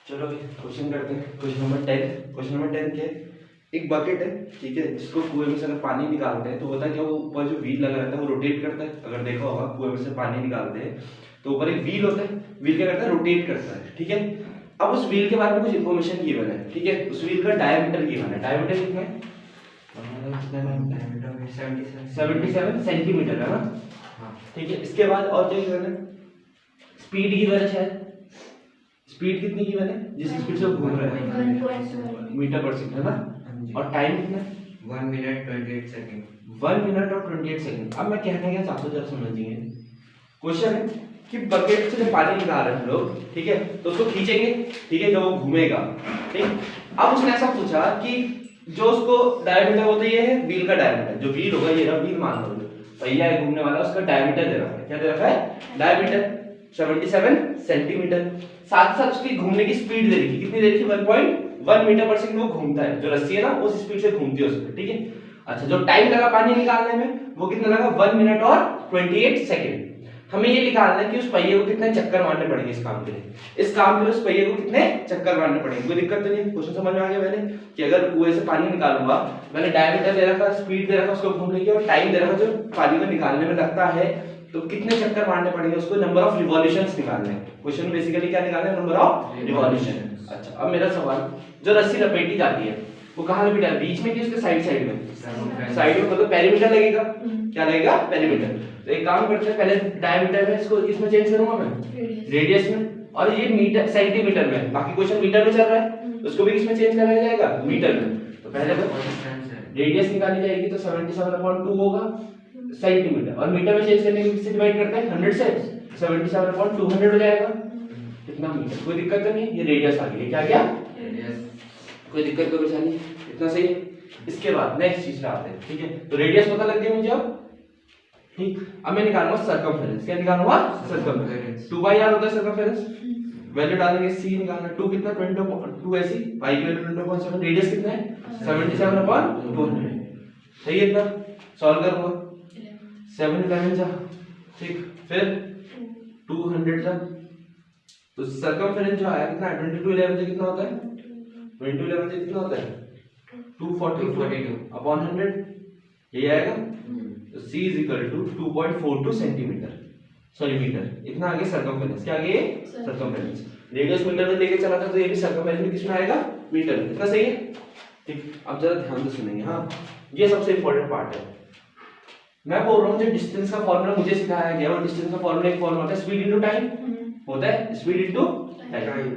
चलो क्वेश्चन करते हैं। Question number 10। क्वेश्चन नंबर 10 क्या है? एक बकेट है, ठीक है, जिसको कुएं में से अगर पानी निकालते हैं तो होता है क्या, वो ऊपर जो व्हील लगा रहता है वो रोटेट करता है। अगर देखा होगा कुएं में से पानी निकालते हैं तो ऊपर एक व्हील होता है, व्हील क्या करता है, रोटेट करता है, ठीक है। अब उस व्हील के बारे में कुछ इन्फॉर्मेशन गिवन है, ठीक है। उस व्हील का डायमीटर गिवन है। डायमीटर कितना है? 77 सेंटीमीटर है ना, ठीक है। इसके बाद और क्या गिवन है? स्पीड गिवन है शायद। स्पीड कितनी गिवन है जिस स्पीड से वो घूम रहा है? 1.7 मीटर पर सेकंड है ना। और टाइम कितना है? 1 मिनट 28 सेकंड। 1 मिनट और 28 सेकंड। अब मैं कहने क्या चाहता हूँ जरा समझिए। क्वेश्चन है कि बकेट से जब पानी निकाल रहे हैं हम लोग, ठीक है, तो उसको खींचेंगे, ठीक है, जब वो घूमेगा, ठीक। अब उसने ऐसा पूछा कि जो उसको डायमीटर होता है, ये है व्हील का डायमीटर, जो व्हील होगा ये रहा व्हील, मान लो पहिया है घूमने वाला, उसका डायमीटर दे रखा है। क्या दे रखा है? Diameter 77 centimetre. साथ साथ उसकी घूमने की स्पीड दे रखी, कितनी दे रखी? 1.1 मीटर पर सेकंड वो घूमता है, जो रस्सी है ना उस स्पीड से घूमती है उस पर, ठीक है। अच्छा, जो टाइम लगा पानी निकालने में वो कितना लगा? 1 मिनट और 28 सेकंड। हमें ये निकालना है कि उस पहिए को कितने चक्कर मारने पड़ेंगे इस काम के लिए। इस काम के लिए उस पहिए को कितने चक्कर मारने पड़ेंगे। कोई दिक्कत तो नहीं? क्वेश्चन समझ में आ गया मैंने कि अगर कुएं से पानी निकालूंगा, मैंने डायमीटर दे रखा, स्पीड दे रखा उसको घूमने की, और टाइम दे रखा जो पानी को निकालने में लगता है, तो कितने चक्कर मारने पड़ेंगे उसको, नंबर ऑफ रिवॉल्यूशंस निकालने हैं। क्वेश्चन में बेसिकली क्या निकालना है? Number of revolution. अच्छा, अब मेरा सवाल, जो रस्सी लपेटी जाती है वो कहां लपेटा है? बीच में कि उसके साइड साइड में? साइड में, मतलब पेरीमीटर लगेगा। क्या लगेगा? पेरीमीटर। तो एक काम करते हैं, पहले डायमीटर में इसको इसमें चेंज करूंगा मैं, रेडियस में, और ये मीटर सेंटीमीटर में। बाकी क्वेश्चन मीटर में चल रहा है, तो उसको भी किसमें चेंज कराया जाएगा? मीटर में। तो पहले तो रेडियस निकाली जाएगी, तो 77/2 होगा सेंटीमीटर, और मीटर में चेंज करने के लिए किससे डिवाइड करते हैं? 100 से। 77/200 हो जाएगा, कितना मीटर। कोई दिक्कत तो नहीं, ये रेडियस आ गई। क्या क्या? कोई दिक्कत कोई परेशानी? इतना सही है। इसके बाद नेक्स्ट चीज पे आते हैं, ठीक है। तो रेडियस पता लग गया मुझे अब, ठीक। अब मैं निकालूंगा सर्कमफेरेंस। क्या निकालूंगा? सर्कमफेरेंस। 2πr होता है सर्कमफेरेंस। वैल्यू डालेंगे, c निकालना। 2 कितना? 22 ऐसी, y की वैल्यू 20.7। रेडियस कितना है? 77/200। सही है। इतना सॉल्व करूंगा, 7 11 जा, ठीक। फिर 200 जा, तो सर्कमफेरेंस जो आया कितना? 22 11 से कितना होता है? 22 11 से कितना होता है? 242 अपॉन 100, ये आएगा। तो c is equal to 2.42 centimetre, sorry metre. इतना आगे सर्कमफेरेंस। क्या आगे? सर्कमफेरेंस। रेडियस मीटर में लेके चला था, तो ये भी सर्कमफेरेंस में किसमें आएगा? मीटर में। इतना सही है, ठीक। अब जरा ध्यान से सुनेंगे, हाँ, ये सबसे इंपॉर्टेंट पार्ट है। मैं बोल रहा हूँ जो डिस्टेंस का फॉर्मूला मुझे सिखाया गया, वो डिस्टेंस का फॉर्मूला एक फॉर्मूला होता है स्पीड इनटू टाइम, होता है स्पीड इनटू टाइम।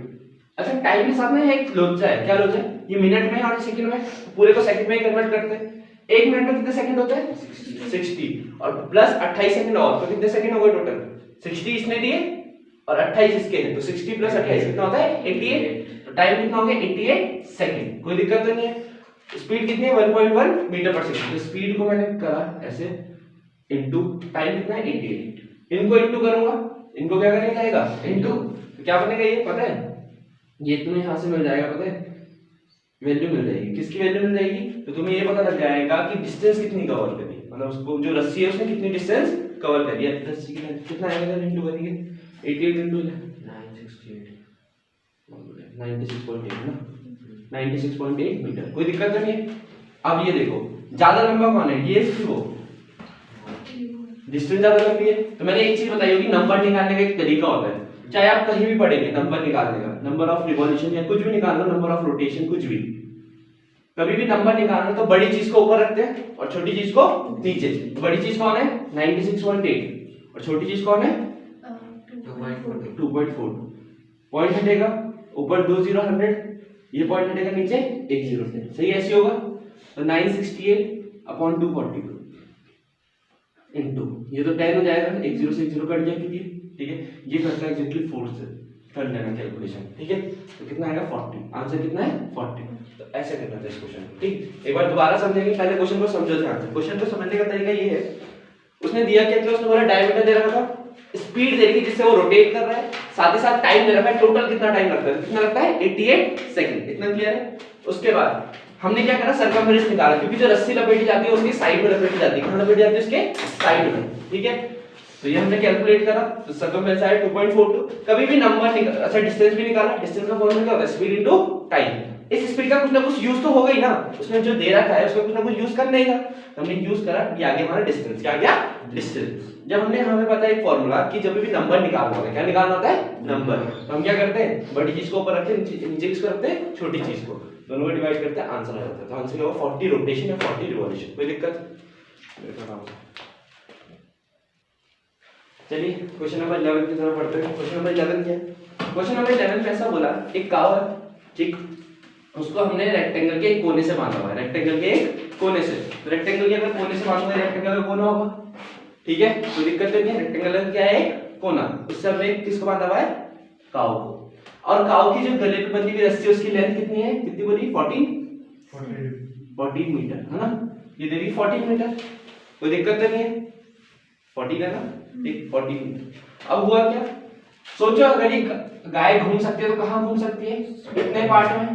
अच्छा, टाइम के साथ में एक लोचा है। क्या लोचा है? ये मिनट में और सेकंड में, पूरे को सेकंड में कन्वर्ट करते हैं। 1 मिनट में कितने सेकंड होते हैं? 60, और प्लस 28 सेकंड और, तो कितने सेकंड हो गए टोटल? 60 इसने दिए और 28 इसके हैं, तो 60 प्लस 28 कितना होता है? 88। तो टाइम कितना हो गया? 88 सेकंड। कोई दिक्कत तो नहीं है। स्पीड कितनी है? 1.1 मीटर पर सेकंड। तो स्पीड को मैंने करा ऐसे, इनटू टाइम कितना है? 88। इनको इनटू करूंगा, इनको क्या करने जाएगा? इनटू। तो क्या बनेगा? ये पता है, ये तुम्हें यहां से मिल जाएगा, पता है, वैल्यू मिल जाएगी। किसकी वैल्यू मिल जाएगी? तो तुम्हें ये पता लग जाएगा कि डिस्टेंस कितनी कवर करी, मतलब उसको जो रस्सी है उसने कितनी डिस्टेंस कवर करी है। रस्सी की कितना आएगा? इनटू करेंगे 88 इनटू 96.8 ना, 96.8 मीटर। कोई दिक्कत तो नहीं है। अब ये देखो, ज्यादा लंबा कौन है? ये कि वो? डिस्टेंस ज्यादा लंबी है। तो मैंने एक चीज बताई होगी, नंबर निकालने का एक तरीका होता है, चाहे आप कहीं भी पढ़ेंगे, नंबर निकालने का, नंबर ऑफ रिवॉल्यूशन या कुछ भी निकालना, नंबर ऑफ रोटेशन, कुछ भी, कभी भी नंबर निकालना तो बड़ी चीज को ऊपर रखते हैं और छोटी चीज को नीचे। बड़ी चीज कौन है? 96.8, और छोटी चीज कौन है? 2.42। पॉइंट हटेगा ऊपर 2 0 100, ये पॉइंट हटेगा नीचे 1 0 से। सही ऐसे होगा। तो 968/242 इनटू, ये तो 10 हो जाएगा, 1 0 से 1 0 कट जाएगी, ठीक है। ये करता है एग्जैक्टली 4 से, कर लेना कैलकुलेशन, ठीक है। तो कितना आएगा? 40। आंसर कितना है? 40। तो ऐसे करना था इस क्वेश्चन, ठीक। एक बार दोबारा समझेंगे, पहले क्वेश्चन को समझो ध्यान से। क्वेश्चन को समझने का तरीका ये है, उसने दिया क्या था? उसने बोला डायमीटर दे रखा था, स्पीड दे रखी जिससे वो रोटेट कर रहा है, साथ ही साथ टाइम दे रखा है, टोटल कितना टाइम लगता है? कितना लगता है? 88 सेकंड। इतना क्लियर है। उसके बाद हमने क्या करा? सर्कमफेरेंस निकाला, क्योंकि जो रस्सी लपेटी जाती है उसकी साइड में लपेटी जाती है। कहां लपेटी जाती है? उसके साइड में, ठीक है। तो ये हमने कैलकुलेट करा, तो सर्कमफेरेंस आया 2.42। कभी भी नंबर अच्छा डिस्टेंस भी निकाला, डिस्टेंस का फॉर्मूला क्या होता है, स्पीड इनटू टाइम। इस स्पीड का कुछ ना कुछ यूज तो होगा ही ना, उसने जो दे रखा है उसका कुछ ना कुछ यूज करना ही था, तो हमने यूज करा, ये आगे हमारा डिस्टेंस, क्या गया डिस्टेंस। जब हमने हमें पता है एक फॉर्मूला कि जब भी नंबर निकालना होता है, क्या निकालना होता है नंबर, तो हम क्या करते हैं बड़ी चीज को ऊपर रखते हैं, नीचे किसको रखते हैं छोटी चीज को, दोनों को डिवाइड करते हैं, आंसर आ जाता है। तो आंसर होगा 40 रोटेशन या 40 रिवॉल्यूशन। कोई दिक्कत? चलिए क्वेश्चन नंबर 11 की तरफ पढ़ते हैं। क्वेश्चन नंबर 11 क्या है? क्वेश्चन नंबर 11 में ऐसा बोला, एक काव है, ठीक, उसको हमने रेक्टेंगल के एक कोने से बांधा हुआ है, रेक्टेंगल के एक कोने से। तो रेक्टेंगल के अगर कोने से बांधूंगा, रेक्टेंगल का कोना होगा, ठीक है, कोई दिक्कत नहीं है। रेक्टेंगल का क्या है एक कोना, उससे हमने किसको बांधा हुआ है काव को। और काव की जो गले पे बंधी हुई रस्सी है उसकी लेंथ कितनी है, कितनी बोली 14 मीटर है ना, ये दे दी 14 मीटर, कोई दिक्कत नहीं है, 14 है ना, ठीक 14 मीटर। अब हुआ क्या, सोचो अगर ये गाय घूम सकती है तो कहां घूम सकती है, इतने पार्ट में,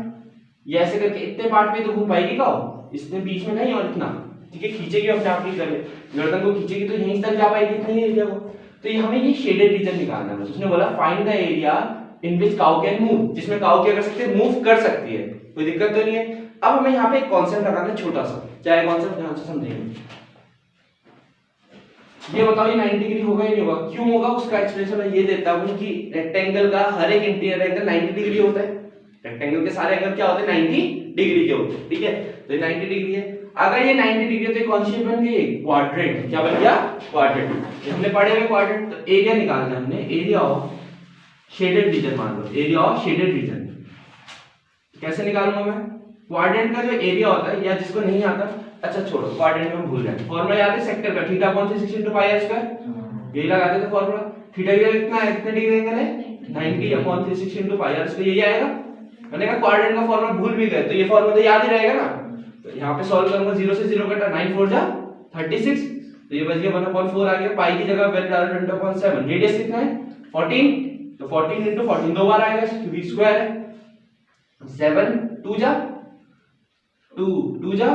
ये ऐसे करके इतने पार्ट में तो घूम पाएगी काव, इसने बीच में नहीं और इतना, ठीक है, खींचेगी अपने आप ही कर ले, गर्दन को खींचेगी तो यहीं तक जा पाएगी इतनी एरिया को। तो ये हमें ये शेडेड रीजन निकालना है। उसने बोला find the area in which cow can move, जिसमें काउ क्या कर सकती है, मूव कर सकती है, कोई दिक्कत तो नहीं है। अब हमें यहाँ पे एक कॉन्सेप्ट लगाना है छोटा सा, क्या है कॉन्सेप्ट, ध्यान से समझेंगे। ये बताओ ये 90 डिग्री होगा या नहीं होगा, क्यों होगा उसका एक्सप्लेनेशन मैं ये देता हूं कि रेक्टेंगल का हर एक इंटीरियर एंगल 90 डिग्री होता है, रेक्टेंगल के सारे एंगल क्या होते हैं 90 डिग्री के होते हैं, ठीक है, तो ये 90 डिग्री है। अगर ये 90 डिग्री है तो कौन सी बन गई क्वाड्रेंट, क्या बन गया क्वाड्रेंट। हमने पढ़े हुए क्वाड्रेंट, तो एरिया निकालना है हमने, एरिया ऑफ शेडेड रीजन, मान लो एरिया ऑफ शेडेड रीजन। कैसे निकालूंगा मैं, क्वाड्रेंट का जो एरिया होता है, या जिसको नहीं आता, अच्छा छोड़ो क्वाड्रेंट में भूल गए, फॉर्मूला याद है सेक्टर का, theta upon 360 pi r square, यही लगाते थे फॉर्मूला। थीटा कितना है, कितने डिग्री एंगल है 90 अपॉन 360 पाई आर स्क्वायर, यही आएगा। मैंने कहा क्वाड्रेंट का फॉर्मूला भूल भी गए तो ये फॉर्मूला तो याद ही रहेगा ना। तो यहाँ पे सॉल्व करूंगा, 0 से 0 कटा, 9 4 जा 36, तो ये बच गया 1/4 आ गया, पाई की जगह वैल्यू डालो 20/7, रेडियस कितना है 14, तो 14 into 14 दो बार आएगा क्योंकि स्क्वायर है, 7 2 जा 2 जा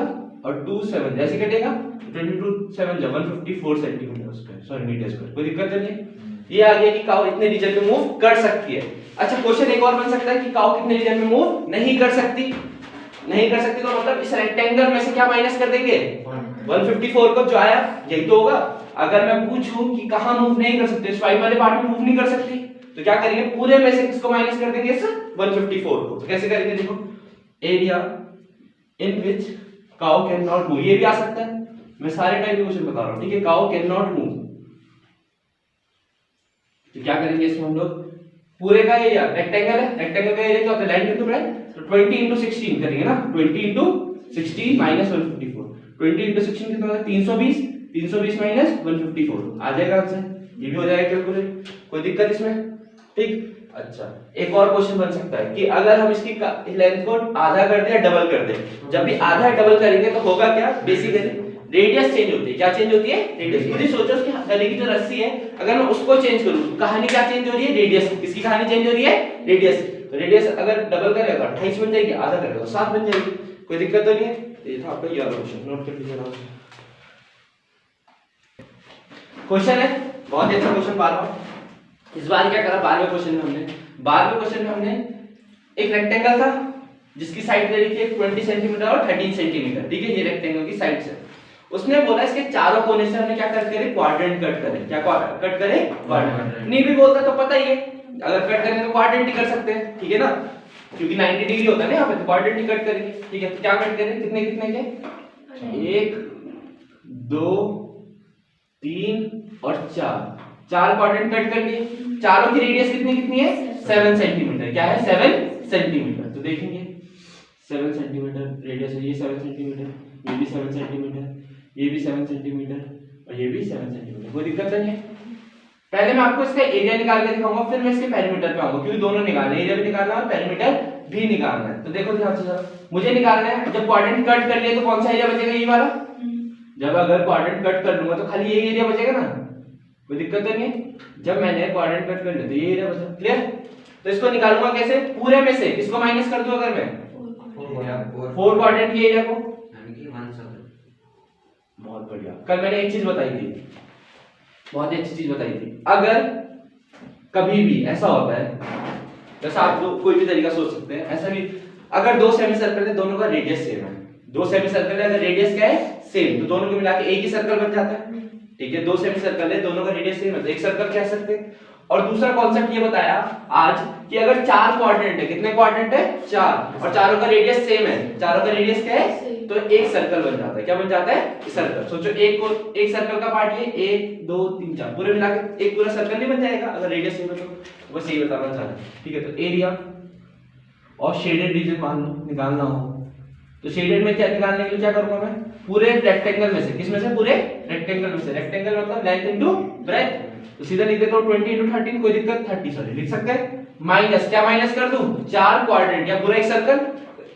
और 2 7 जैसे कटेगा 22 7 जा 154 centimetre square, sorry metre square, कोई दिक्कत नहीं है। ये आ गया कि काऊ इतने रीजन में मूव कर सकती है। अच्छा क्वेश्चन एक और बन सकता है कि काऊ कितने रीजन में मूव नहीं कर सकती, नहीं कर सकती तो मतलब इस रेक्टेंगल में से क्या माइनस कर देंगे 154 को, जो आया यही तो होगा। अगर मैं पूछूं कि कहां मूव नहीं कर सकते, स्वाइप वाले पार्ट में मूव नहीं कर सकती, तो क्या करेंगे पूरे में से किसको माइनस कर देंगे, इस 154 को। तो कैसे करेंगे, देखो area in which cow can not move, ये भी आ सकता है, मैं सारे टाइप के क्वेश्चन बता रहा हूं, ठीक है, काउ कैन नॉट मूव, तो क्या करेंगे इसमें हम लोग पूरे का एरिया, रेक्टेंगल है, रेक्टेंगल का एरिया क्या होता है लेंथ इनटू ब्रेड्थ, तो 20 into 16 करेंगे ना, 20 into 16 minus 154, 20 into 16 कितना होता है 320, 320 minus 154 आ जाएगा आंसर, ये भी हो जाएगा कैलकुलेट, कोई दिक्कत इसमें, ठीक। अच्छा एक और क्वेश्चन बन सकता है कि अगर हम इसकी लेंथ को आधा कर दें या डबल कर दें, जब भी आधा डबल करेंगे तो होगा क्या, बेसिकली रेडियस चेंज होती है, क्या चेंज होती है रेडियस। खुद ही सोचो उसकी गले की जो रस्सी है अगर मैं उसको चेंज करूं, कहानी क्या चेंज हो रही है, रेडियस, किसकी कहानी चेंज हो रही है रेडियस। तो रेडियस अगर डबल करेगा तो 28 बन जाएगी, आधा करेगा तो 7 बन जाएगी, कोई दिक्कत तो नहीं है। ये था आपका ये वाला क्वेश्चन, नोट कर लीजिए आराम से। क्वेश्चन है बहुत अच्छा क्वेश्चन, 12वां। इस बार क्या करा, 12वें क्वेश्चन में हमने एक रेक्टेंगल था जिसकी साइड दे रही थी 20 सेंटीमीटर और 13 सेंटीमीटर, ठीक है, ये रेक्टेंगल की साइड से। उसने बोला इसके चारों कोने से हमने क्या कट करे, क्वाड्रेंट कट करें, क्या कट करें क्वाड्रेंट। नहीं भी बोलता तो पता ही है, अगर कट करेंगे तो क्वाड्रेंट ही कर सकते हैं, ठीक है ना, क्योंकि 90 डिग्री होता है ना यहाँ पे, तो क्वाड्रेंट ही कट करेंगे, ठीक है। तो क्या कट करें, कितने कितने के, 1 2 3 और 4 क्वाड्रेंट कट कर लिए। चारों की रेडियस कितनी कितनी है 7 सेंटीमीटर, क्या है 7 सेंटीमीटर। तो देखेंगे 7 सेंटीमीटर रेडियस है, ये 7 सेंटीमीटर, ये भी 7 सेंटीमीटर, ये भी 7 सेंटीमीटर और ये भी 7 सेंटीमीटर, कोई दिक्कत नहीं है। पहले मैं आपको इसका एरिया निकाल के दिखाऊंगा, फिर मैं इसके पेरीमीटर पे आऊंगा, क्योंकि दोनों निकालना है, एरिया भी निकालना है और पेरीमीटर भी निकालना है। तो देखो ध्यान से जरा, मुझे निकालना है, जब क्वाड्रेंट कट कर लिए तो कौन सा एरिया बचेगा, ये वाला। जब अगर क्वाड्रेंट कट कर लूंगा तो खाली ये एरिया बचेगा ना, कोई दिक्कत तो नहीं है। जब मैंने क्वाड्रेंट कट कर लिया तो ये एरिया बचा, क्लियर। तो इसको निकालूंगा कैसे, पूरे में से इसको माइनस कर दूं, अगर मैं 4 क्वाड्रेंट के एरिया को, बहुत बढ़िया। कल मैंने एक चीज बताई थी बहुत ही अच्छी चीज बताई थी। अगर कभी भी ऐसा होता है, जैसा आप लोग कोई भी तरीका सोच सकते हैं, ऐसा भी अगर दो सेमी सर्कल है, दोनों का रेडियस सेम है, दो सेमी सर्कल है, अगर रेडियस क्या है सेम, तो दोनों को मिला के एक ही सर्कल बन जाता है। ठीक है, दो सेमी सर्कल है, दोनों का रेडियस सेम है, तो एक सर्कल कह सकते हैं। और दूसरा कॉन्सेप्ट ये बताया आज कि अगर चार क्वाड्रेंट है, कितने क्वाड्रेंट है चार, और चारों का रेडियस सेम है, चारों का रेडियस क्या है, तो एक सर्कल बन जाता है। क्या बन जाता है, सर्कल। सोचो एक सर्कल का पार्ट ये 1 2 3 4 पूरे मिला के एक पूरा सर्कल नहीं बन जाएगा अगर रेडियस सेम है तो। बस यही बताना चाह रहा हूं। ठीक है, तो एरिया और शेडेड रीजन मान लो निकालना हो, तो शेडेड में क्या निकालने के लिए क्या करूंगा मैं, पूरे रेक्टेंगल में से, किसमें से, पूरे रेक्टेंगल में से, रेक्टेंगल मतलब लेंथ इनटू ब्रेड्थ, तो सीधा लिख देता हूं 20 into 13, कोई दिक्कत 30 सॉरी लिख सकते हैं, माइनस क्या माइनस कर दूं, चार क्वाड्रेंट या पूरा एक circle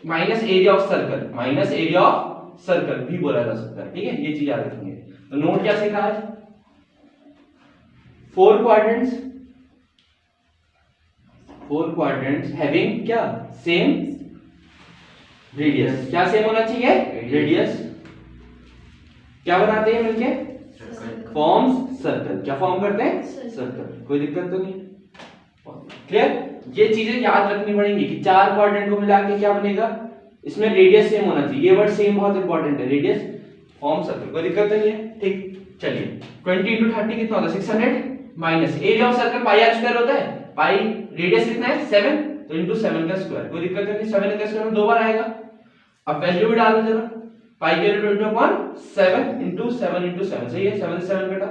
minus area of circle, minus area of circle भी बोला जा सकता है। ठीक है, ये चीज याद रखेंगे। तो नोट क्या सीखा आज, फोर क्वाड्रेंट्स हैविंग क्या सेम रेडियस, क्या सेम होना चाहिए, रेडियस। क्या बनाते हैं मिलके, फॉर्म्स सर्कल, क्या फॉर्म करते हैं, सर्कल। कोई दिक्कत तो नहीं, क्लियर। ये चीजें याद रखनी पड़ेंगी कि चार क्वाड्रेंट को मिला के क्या बनेगा, इसमें रेडियस सेम होना चाहिए, ये वर्ड सेम बहुत इंपॉर्टेंट है, रेडियस फॉर्म सर्कल। कोई दिक्कत नहीं है, ठीक। चलिए 20 into 30 कितना होता है, 600 minus area of circle pi r square होता है, पाई रेडियस कितना है 7, तो इनटू 7 का स्क्वायर। कोई दिक्कत नहीं, 7 का स्क्वायर में दो बार आएगा। अब वैल्यू भी डाल दो जरा, पाई की वैल्यू 20/7 इनटू 7 इनटू 7 सही है, 7 से 7 बेटा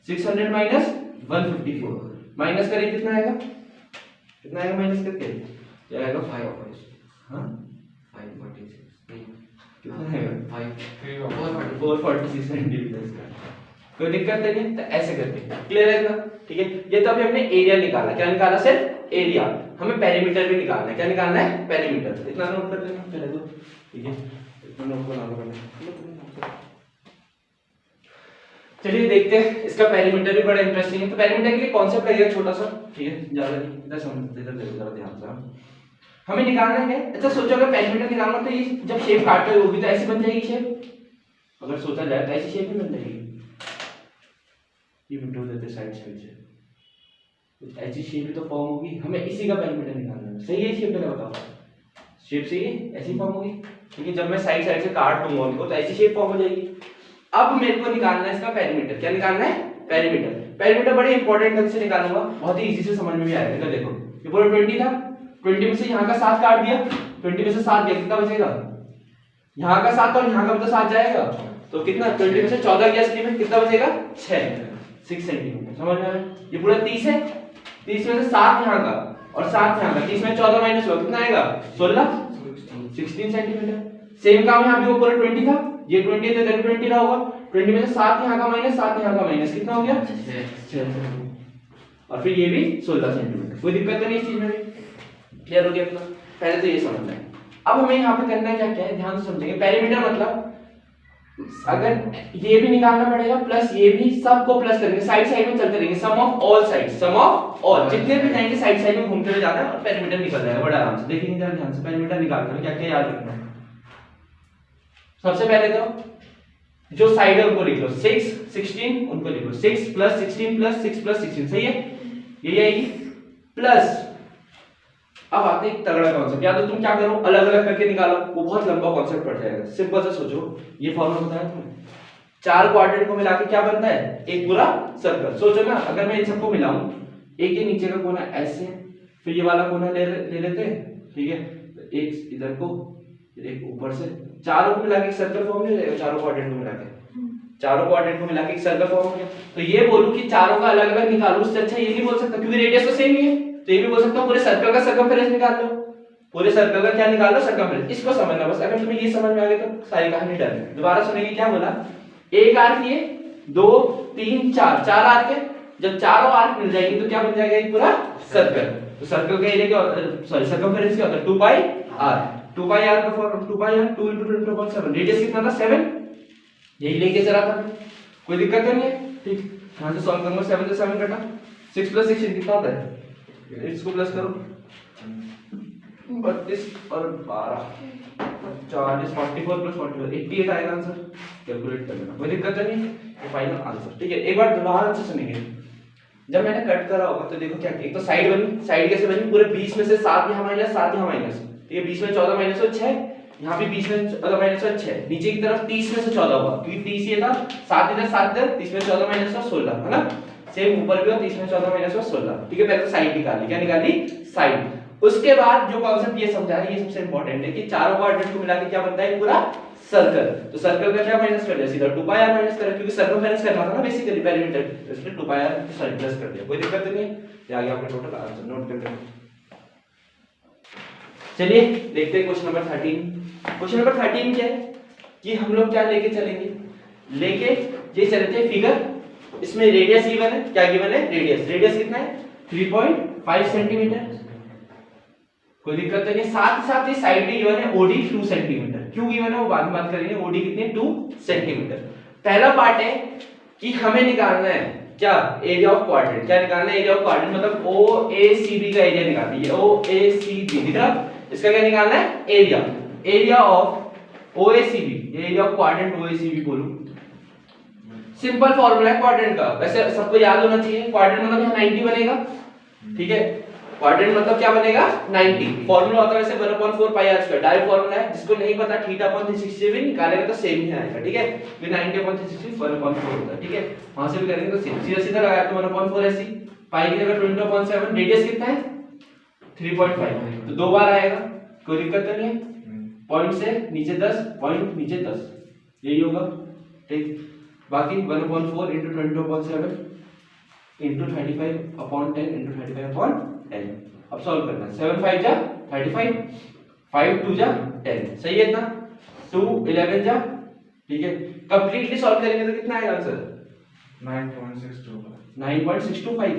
600 माइनस 154, माइनस करें कितना आएगा, कितना आएगा माइनस करके, क्या आएगा 5 हां 546 कितना आएगा 446 सेंटीमीटर का। कोई दिक्कत नहीं है, तो ऐसे करके क्लियर है ना। ठीक है, ये तो अभी हमने एरिया निकाला, क्या निकाला, सिर्फ एरिया। हमें पेरीमीटर भी निकालना है, क्या निकालना है, पेरीमीटर। इतना नोट कर लेना पहले तो, ठीक है, इतना नोट करना। चलिए देखते हैं, इसका पेरीमीटर भी बड़ा इंटरेस्टिंग है। तो पेरीमीटर के लिए कॉन्सेप्ट लगेगा छोटा सा, ठीक है, ज्यादा नहीं, इधर समझते, इधर देखो जरा ध्यान से। हमें निकालना है, अच्छा सोचो अगर पेरीमीटर निकालना तो ये जब शेप काटते हो भी तो ऐसे बन जाएगी शेप, अगर सोचा जाए तो ऐसी शेप ही बन जाएगी, ये विंडो देते साइड से कुछ ऐसी शेप ही तो फॉर्म होगी। हमें इसी का पेरीमीटर निकालना है, सही है, शेप पहले बताओ, शेप से ये ऐसी फॉर्म होगी। ठीक है, जब मैं साइड साइड से काट दूंगा उनको तो ऐसी शेप फॉर्म हो जाएगी। अब मेरे को निकालना है इसका पेरीमीटर, क्या निकालना है, पेरीमीटर। पेरीमीटर बड़े इंपॉर्टेंट ढंग से निकालूंगा, बहुत ही इजी से समझ में भी आएगा। इधर देखो, ये पूरा 20 था, 20 में से यहाँ का 7 काट दिया, 20 में से 7 गया, कितना बचेगा, यहाँ का 7 और यहाँ का भी तो 7 जाएगा, तो कितना 20 में से 14 गया, इसलिए कितना बचेगा 6 सेंटीमीटर। समझ में आया, ये पूरा 30 है, 30 में से 7 यहाँ का और 7 यहाँ का, 30 में 14 माइनस हुआ कितना आएगा 16 सेंटीमीटर। सेम काम यहाँ भी, वो पूरा 20 था, ये 20 था, इधर 20 रहा होगा, 20 में से 7 यहाँ का माइनस 7 यहाँ का माइनस, कितना हो गया 6, और फिर ये भी 16 सेंटीमीटर। कोई दिक्कत नहीं इस चीज में भी, क्लियर हो गया अपना। पहले तो ये समझना है। अब हमें यहाँ पे करना है क्या क्या है, ध्यान से समझेंगे। पेरीमीटर मतलब अगर ये भी निकालना पड़ेगा प्लस ये भी, सबको प्लस करेंगे, साइड साइड में चलते रहेंगे, sum of all side, sum of all, जितने भी जाएंगे साइड साइड में घूमते हुए जाना है और पेरीमीटर निकल जाएगा बड़ा आराम से। देखेंगे जरा ध्यान से, पेरीमीटर निकालते हैं क्या क्या याद रखना है। सबसे पहले तो जो साइड है उनको लिख लो, 6 16 उनको लिख लो, 6 + 16 + 6 + 16 सही है, यही आएगी प्लस। अब आते हैं एक तगड़ा कॉन्सेप्ट, या तो तुम क्या करो अलग अलग करके निकालो, वो बहुत लंबा कॉन्सेप्ट पड़ जाएगा। सिंपल सा सोचो, ये फॉर्मूला बताया तुमने, चार क्वाड्रेंट को मिला के क्या बनता है, एक पूरा सर्कल। सोचो ना, अगर मैं इन सबको मिलाऊं, एक के नीचे का कोना ऐसे, फिर ये वाला कोना ले लेते हैं, ठीक है, एक इधर को, एक ऊपर से, चारों को मिला के एक सर्कल फॉर्म नहीं हो जाएगा, चारों क्वाड्रेंट को मिला के, चारों क्वाड्रेंट को मिला के एक सर्कल फॉर्म हो गया। तो ये बोलूं कि चारों का अलग अलग निकालो, उससे अच्छा ये नहीं बोल सकता, क्योंकि रेडियस तो सेम ही है, तो ये भी बोल सकता हूं पूरे सर्कल का सर्कमफेरेंस निकाल लो, पूरे सर्कल का क्या निकाल लो, सर्कमफेरेंस। इसको समझना बस, अगर तुम्हें ये समझ में आ गया तो सारी कहानी डन है। दोबारा सुनेंगे, क्या बोला, एक आर्क ये, 2 3 4, चार आर्क है, जब चारों आर्क मिल जाएंगे तो क्या बन जाएगा, एक पूरा सर्कल। तो सर्कल का एरिया क्या, सॉरी सर्कमफेरेंस क्या होता है, 2πr, 2πr का फॉर्म 2πr 2 × 10⁻⁷, रेडियस कितना था 7, यही लेके चला था, कोई दिक्कत तो नहीं है। ठीक, यहां से सॉल्व करूंगा, 7 से 7 कटा, 6 + 16 कितना होता है, इसको प्लस करो, 32 और 12 40 44 प्लस 44 88 आएगा आंसर। कैलकुलेट कर लेना, कोई दिक्कत नहीं है, ये फाइनल आंसर। ठीक है, एक बार ध्यान से सुनिए। जब मैंने कट करा होगा तो देखो क्या, एक तो साइड बनी, साइड कैसे बनी, पूरे 20 में से 7 यहाँ माइनस 7 यहाँ माइनस, ठीक है, 20 में 14 माइनस 6, यहाँ भी 20 में 14 माइनस 6, नीचे की तरफ 30 में से 14 होगा क्योंकि 30 ये था, 7 इधर 7 इधर, 30 में 14 माइनस 16 है ना, सेम ऊपर भी हो 30 में 14 माइनस 16। ठीक है, पहले तो साइड निकाली, क्या निकाली, साइड। उसके बाद जो कॉन्सेप्ट ये समझाया, ये सबसे इंपॉर्टेंट है कि चारों क्वाड्रेंट को मिला के क्या बनता है, पूरा सर्कल। तो सर्कल का क्या माइनस कर दिया, सीधा 2 पाई r माइनस कर, क्योंकि सर्कल माइनस करना था ना बेसिकली पेरीमीटर, तो इसलिए 2 पाई r सॉरी प्लस कर दिया, कोई दिक्कत नहीं है। ये आ गया आपका टोटल आंसर, नोट कर लें। चलिए देखते हैं क्वेश्चन नंबर 13। क्वेश्चन नंबर 13 क्या है कि हम लोग क्या लेके चलेंगे, लेके ये चलते हैं फिगर, इसमें रेडियस गिवन है, क्या गिवन है, रेडियस कितना है, 3.5 सेंटीमीटर, कोई दिक्कत नहीं है। साथ ही साथ ये साइड में गिवन है ओडी 2 सेंटीमीटर, क्यों गिवन है वो बाद में बात करेंगे। ओडी कितनी है, 2 सेंटीमीटर। पहला पार्ट है कि हमें निकालना है क्या, एरिया ऑफ क्वाड्रेंट। क्या निकालना है, एरिया ऑफ क्वाड्रेंट, मतलब OACB का एरिया निकालना है। OACB दिख रहा, इसका क्या निकालना है, एरिया ऑफ OACB, ये एरिया ऑफ क्वाड्रेंट OACB बोलूं। सिंपल फार्मूला है क्वाड्रेंट का, वैसे सबको याद होना चाहिए। क्वाड्रेंट मतलब यहाँ 90 बनेगा, ठीक है, क्वाड्रेंट मतलब क्या बनेगा, 90। फार्मूला होता है वैसे 1/4 पाई r स्क्वायर, डायरेक्ट फार्मूला है, जिसको नहीं पता θ/360 भी निकालेगा तो सेम ही आएगा। ठीक है, ये 90/360 1/4 होता है। ठीक है, वहां से भी करेंगे तो सेम, सीधा सीधा लगाया तो 1/4 ऐसी, पाई की जगह 20/7, रेडियस कितना है 3.5, तो 2 बार आएगा, कोई दिक्कत तो नहीं है। पॉइंट से नीचे 10, पॉइंट नीचे 10, यही होगा। ठीक, बाकी 1/4 * 20/7 * 35/10 * 35/10। अब सॉल्व करना है, 7 5 जा 35, 5 2 जा 10, सही है इतना, 2 11 जा, ठीक है। कंप्लीटली सॉल्व करेंगे तो कितना आएगा आंसर, 9.625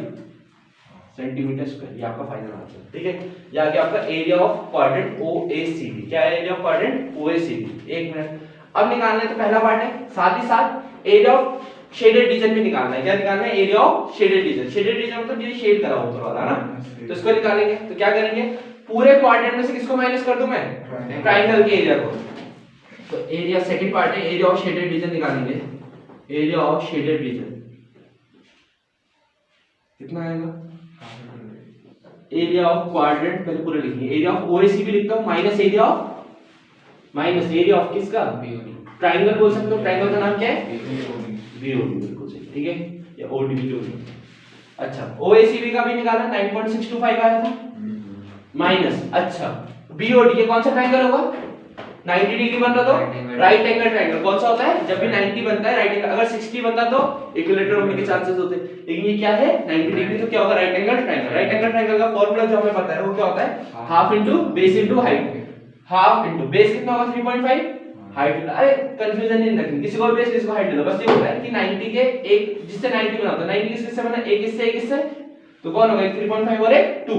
सेंटीमीटर स्क्वायर, ये आपका फाइनल आंसर। ठीक है, ये आ गया आपका एरिया ऑफ क्वाड्रेंट OACB। क्या है एरिया ऑफ क्वाड्रेंट OACB, एक मिनट। अब निकालना है तो पहला पार्ट है, साथ ही साथ एरिया ऑफ शेडेड रीजन भी निकालना है। क्या निकालना है, area of shaded region. Shaded region मतलब ये शेड करा ऊपर वाला ना, तो इसको निकालेंगे तो क्या करेंगे, पूरे क्वाड्रेंट में से किसको माइनस कर दूं मैं, ट्रायंगल के एरिया को। तो एरिया, सेकंड पार्ट है एरिया ऑफ शेडेड रीजन निकालेंगे। एरिया ऑफ शेडेड रीजन कितना आएगा, एरिया ऑफ क्वाड्रेंट पहले पूरा लिखेंगे, एरिया ऑफ OACB लिखता हूं माइनस एरिया ऑफ किसका, ट्रायंगल बोल सकते हो, ट्रायंगल का नाम क्या है, BOD, बिल्कुल सही। ठीक है, या ODB जो भी। अच्छा, OACB का भी निकाला 9.625 आया था माइनस, अच्छा BOD ये कौन सा ट्रायंगल होगा, 90 डिग्री बन रहा तो राइट एंगल ट्रायंगल। कौन सा होता है, जब भी 90 बनता है राइट एंगल, अगर 60 बनता तो इक्विलेटरल होने के चांसेस होते हैं, लेकिन ये क्या है 90 डिग्री, तो क्या होगा, right angle triangle. Right angle triangle का फार्मूला जो हमें पता है वो क्या होता है, half into base into height. Half into base कितना होगा 3.5, हाइट, अरे कंफ्यूजन नहीं रखनी, किसी को बेस किसी को हाइट ले लो, बस ये होता है कि 90 के एक जिससे 90 बना होता है, 90 किससे बना, एक इससे तो कौन होगा, 3.5 और 2,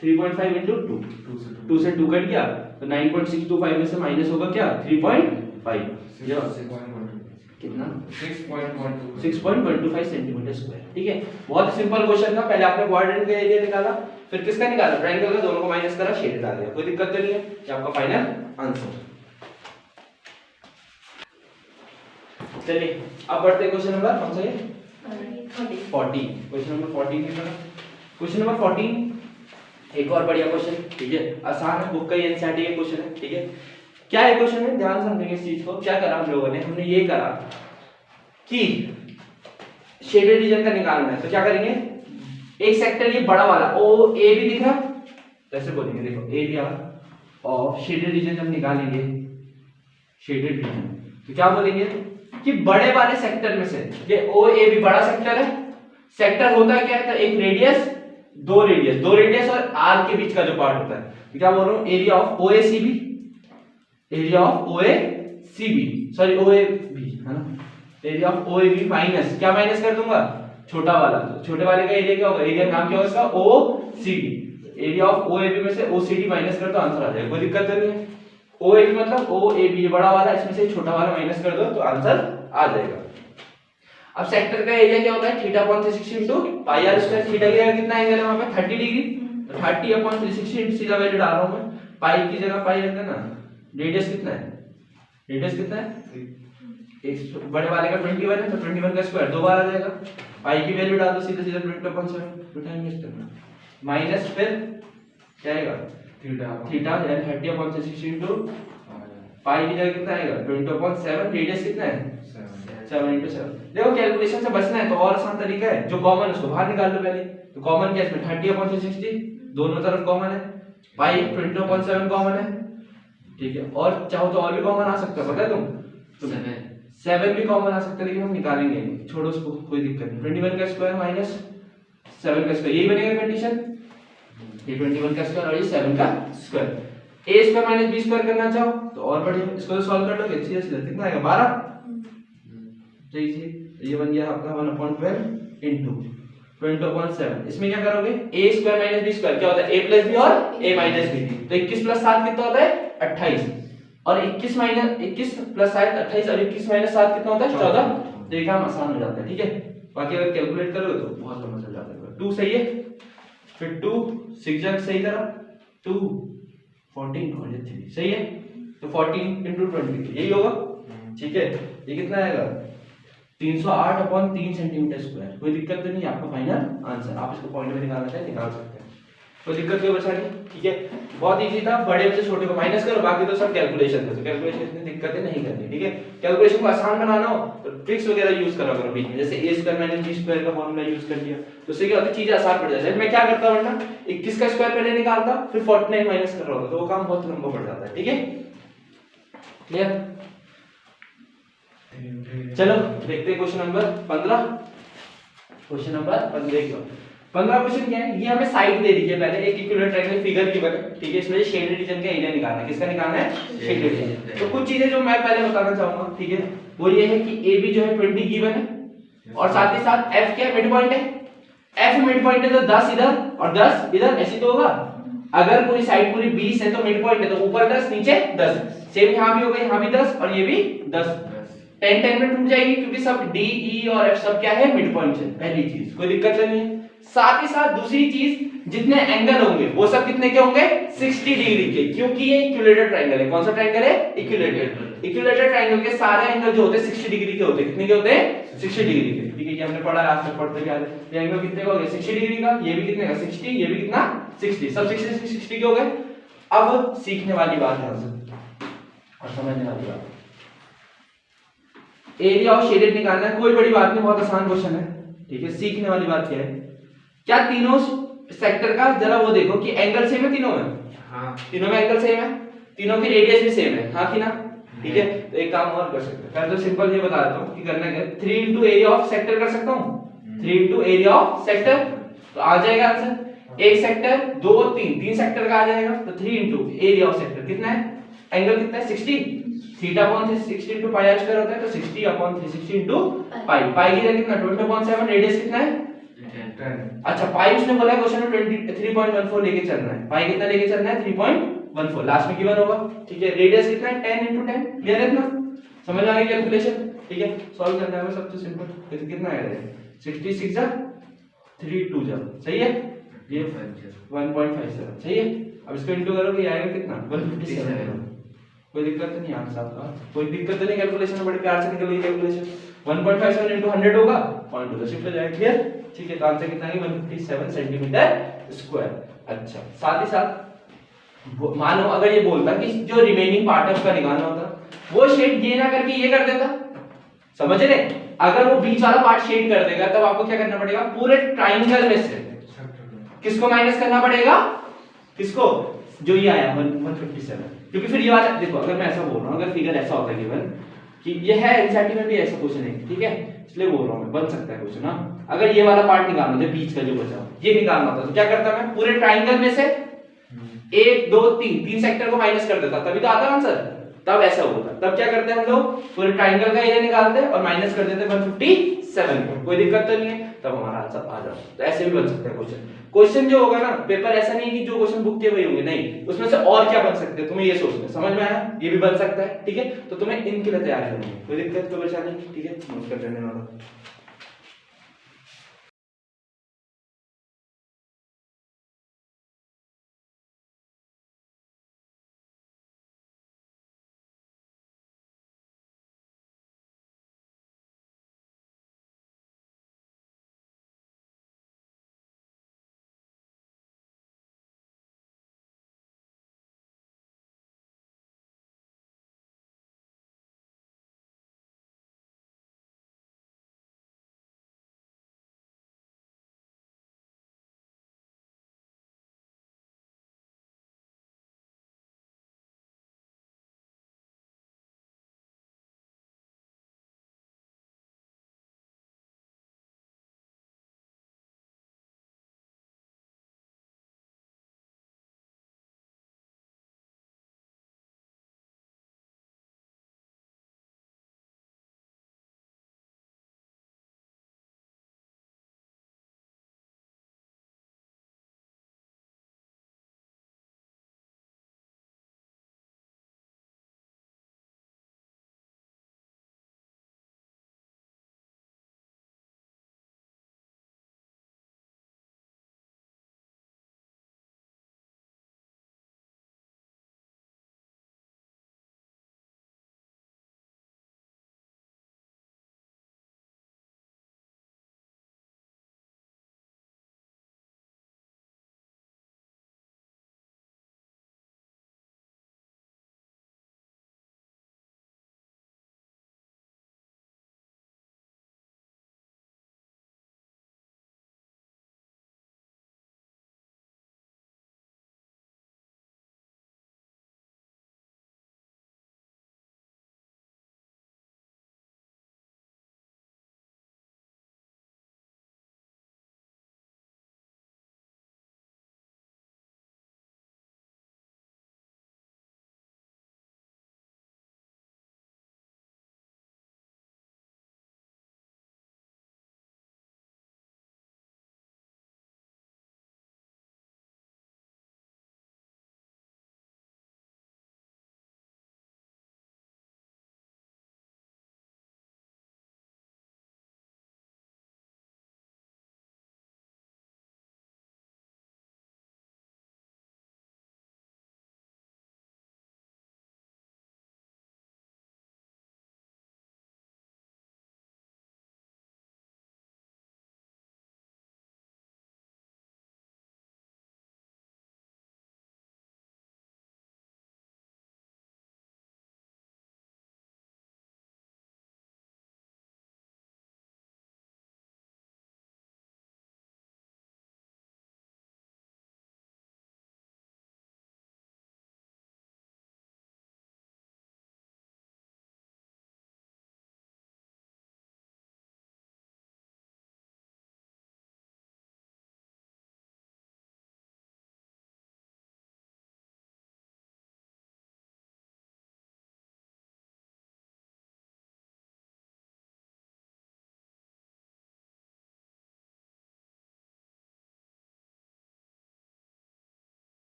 3.5 into 2 से 2 कट गया तो 9.625 में से माइनस होगा क्या, 3.5, कितना 6.125 सेंटीमीटर स्क्वायर। ठीक है, बहुत सिंपल क्वेश्चन था। पहले आपने क्वाड्रेंट का एरिया निकाला, फिर किसका निकाला, ट्रायंगल का, दोनों को माइनस करा, शेड डाल दिया, कोई दिक्कत नहीं है। ये आपका फाइनल आंसर। चलिए अब बढ़ते हैं क्वेश्चन नंबर कौन सा है, 14। क्वेश्चन नंबर 14 की तरफ। क्वेश्चन नंबर 14 एक और बढ़िया क्वेश्चन, ठीक है, आसान है, बुक का ही एनसीईआरटी का क्वेश्चन है। ठीक है, क्या है क्वेश्चन में, ध्यान से समझेंगे इस चीज को। क्या करा हम लोगों ने, हमने ये करा कि शेडेड रीजन का निकालना है, तो क्या करेंगे, एक सेक्टर ये बड़ा वाला OA भी दिख रहा, तो ऐसे बोलेंगे, देखो एरिया ऑफ शेडेड रीजन जब निकालेंगे, शेडेड रीजन तो क्या बोलेंगे कि बड़े वाले सेक्टर में से, ये OA भी बड़ा सेक्टर है, सेक्टर होता है क्या है, तो एक रेडियस, दो रेडियस और R के बीच का जो पार्ट होता है, तो क्या बोल रहा हूं, area of OACB, area of OACB sorry OAB है ना, एरिया ऑफ OAB माइनस, क्या माइनस कर दूंगा, छोटा वाला, तो छोटे वाले का एरिया क्या होगा, एरिया नाम क्या होगा इसका, OCD, एरिया ऑफ OAB में से OCD माइनस कर दो, आंसर आ जाएगा, कोई दिक्कत नहीं है। OAB मतलब OAB ये बड़ा वाला, इसमें से छोटा वाला माइनस कर दो तो आंसर आ जाएगा। अब सेक्टर का एरिया क्या होता है, θ/360 into पाई r स्क्वायर, थीटा की जगह कितना एंगल है वहां पे 30 डिग्री, तो 30/360 सीधा वैल्यू डाल रहा हूं मैं, पाई की जगह पाई रख देना। रेडियस कितना है, रेडियस कितना है, एक बड़े वाले का 21 है तो 21 का स्क्वायर दो बार आ जाएगा, पाई की वैल्यू डाल दो सीधा सीधा 20/7, टाइम वेस्ट करना, माइनस फिर क्या आएगा थीटा यानी 30/360 इनटू पाई की जगह कितना आएगा 20/7, रेडियस कितना है 7 into 7। देखो कैलकुलेशन से बचना है तो और आसान तरीका है, जो कॉमन उसको बाहर निकाल लो पहले। तो कॉमन क्या है इसमें 30/360 दोनों तरफ कॉमन है, पाई 20/7 कॉमन है, ठीक है। और चाहो तो और भी कॉमन आ सकता है, पता है तुम 7 भी कॉमन आ सकता है, लेकिन हम निकालेंगे नहीं, छोड़ो उसको, कोई दिक्कत नहीं। 21 का स्क्वायर माइनस 7 का स्क्वायर, यही बनेगा कंडीशन, ये 21 का स्क्वायर और ये 7 का square. a square minus b square करना चाहो तो और बढ़िया, इसको सॉल्व कर लोगे सीधा सीधा कितना आएगा 12, तो ये बन गया आपका 1/12 इनटू 20/7। इसमें क्या करोगे a square minus b square क्या होता है a प्लस b और a माइनस b, तो 21 प्लस 7 कितना होता है 28, और 21 प्लस 7 28 और 21 माइनस 7 कितना होता है 14, तो ये काम आसान हो जाता है, ठीक है। बाकी अगर कैलकुलेट करोगे तो बहुत लंबा चल जाता है। 2 सही है, फिर 2 सिग्जैग सही करा, 2 14 और ये 3 सही है, तो 14 into 20 यही होगा, ठीक है। ये कितना आएगा 308/3 सेंटीमीटर स्क्वायर। कोई दिक्कत तो नहीं, आपका फाइनल आंसर, आप इसको पॉइंट में निकालना चाहे निकाल सकते हैं, कोई दिक्कत कोई परेशानी, ठीक है। बहुत इजी था, बड़े में से छोटे को माइनस करो, बाकी तो सब कैलकुलेशन था, तो कैलकुलेशन इतनी दिक्कतें नहीं करनी, ठीक है। कैलकुलेशन को आसान बनाना हो तो ट्रिक्स वगैरह यूज करा करो बीच में, जैसे a square minus b square का फॉर्मूला यूज कर लिया, तो उससे क्या होता है चीजें आसान पड़ जाती है। मैं क्या करता हूं वरना 21 का स्क्वायर पहले निकालता, फिर 49 माइनस कर रहा होता, तो वो काम बहुत लंबा पड़ जाता है, ठीक है। क्लियर, चलो देखते हैं question number 15। Question number 15 question क्या है, ये हमें साइड दे दी है पहले, एक इक्विलैटरल ट्रायंगल फिगर की बने, ठीक है। इसमें शेडेड रीजन का एरिया निकालना है, किसका निकालना है शेडेड रीजन। तो कुछ चीजें जो मैं पहले बताना चाहूंगा, ठीक है, वो ये है कि AB जो है 20 गिवन है, और साथ ही साथ F क्या है मिड पॉइंट है, F मिड पॉइंट है तो 10 इधर और 10 इधर, ऐसे तो होगा। अगर पूरी साइड पूरी 20 है तो मिड पॉइंट है तो ऊपर 10 नीचे 10, सेम यहां भी होगा, यहां भी 10 और ये भी 10, 10 में टूट जाएगी क्योंकि सब D E और F सब क्या है मिड पॉइंट है, पहली चीज, कोई दिक्कत नहीं है। साथ ही साथ दूसरी चीज, जितने एंगल होंगे वो सब कितने के होंगे 60 डिग्री के, क्योंकि ये इक्विलैटरल ट्रायंगल है। कौन सा ट्रायंगल है इक्विलैटरल ट्रायंगल के सारे एंगल जो होते हैं 60 डिग्री के होते हैं, कितने के होते हैं 60 डिग्री के, ठीक है। ये हमने पढ़ा लास्ट में पढ़ते क्या है, ये एंगल कितने का हो गया 60 डिग्री का, ये भी कितने का 60, ये भी कितना 60, सब 60 के हो गए। अब सीखने वाली बात है और समझने वाली बात, एरिया ऑफ शेडेड निकालना है, कोई बड़ी बात नहीं, बहुत आसान क्वेश्चन है, ठीक है। सीखने वाली बात क्या है, क्या तीनों सेक्टर का जरा वो देखो कि एंगल सेम है तीनों में, हाँ तीनों में एंगल सेम है, तीनों की रेडियस भी सेम है, हाँ कि ना, ठीक है। तो एक काम और कर सकते हैं, पहले तो सिंपल ये बता देता हूं कि करना क्या है, 3 into एरिया ऑफ सेक्टर कर सकता हूं, 3 into एरिया ऑफ सेक्टर, तो आ जाएगा आंसर, एक सेक्टर 2 3 सेक्टर का आ जाएगा, तो 3 into एरिया ऑफ सेक्टर कितना है, एंगल कितना है 60, θ/360 into पाई r स्क्वायर होता है, तो 60/360 into पाई, पाई की जगह कितना 20/7, रेडियस कितना है 10। अच्छा पाई उसने बोला है क्वेश्चन में 3.14 लेके चलना है, पाई कितना लेके चलना है 3.14, लास्ट में गिवन होगा, ठीक है। रेडियस कितना है 10 into 10, क्लियर है इतना, समझ आ गई कैलकुलेशन, ठीक है। सॉल्व करना है सबसे सिंपल, तो कितना आएगा 66 जा 3 2 जा, सही है, ये 1.57 सही है। अब इसको इनटू करोगे आएगा कितना 157, कोई दिक्कत तो नहीं आंसर आपका, कोई दिक्कत तो नहीं, कैलकुलेशन में बड़े प्यार से निकल गई कैलकुलेशन, 1.57 into 100 होगा 0.2 शिफ्ट हो जाएगा, क्लियर, ठीक है। तो आंसर कितना है 157 सेंटीमीटर स्क्वायर। अच्छा साथ ही साथ मानो अगर ये बोलता कि जो रिमेनिंग पार्ट है उसका निकालना होता, वो शेड ये ना करके ये कर देता, समझ रहे, अगर वो बीच वाला पार्ट शेड कर देगा तब आपको क्या करना पड़ेगा, पूरे ट्राइंगल में से किसको माइनस करना पड़ेगा, किसको, जो ये आया 157, क्योंकि फिर ये वाला देखो, अगर मैं ऐसा बोल रहा हूं, अगर फिगर ऐसा होता है गिवन कि ये है एनसीईआरटी में भी ऐसा क्वेश्चन है, ठीक है, इसलिए बोल रहा हूं मैं, बन सकता है क्वेश्चन, हां। अगर ये वाला पार्ट निकालना था बीच का जो बचा ये निकालना था, तो क्या करता मैं, पूरे ट्राइंगल में से 1 2 3 सेक्टर को माइनस कर देता, तभी तो आता आंसर, तब ऐसा होता। तब क्या करते हैं हम लोग, पूरे ट्राइंगल का एरिया निकालते हैं और माइनस कर देते हैं 157 को, कोई दिक्कत तो नहीं है, तब हमारा आंसर आ जाता। तो ऐसे भी बन सकता है क्वेश्चन, क्वेश्चन जो होगा ना पेपर ऐसा नहीं कि जो क्वेश्चन बुक के वही होंगे, नहीं, उसमें से और क्या बन सकते हैं तुम्हें ये सोचना, समझ में आया, ये भी बन सकता है, ठीक है। तो तुम्हें इनके लिए तैयार करनी है, कोई दिक्कत कोई परेशानी, ठीक है, नोट कर लेने वाला।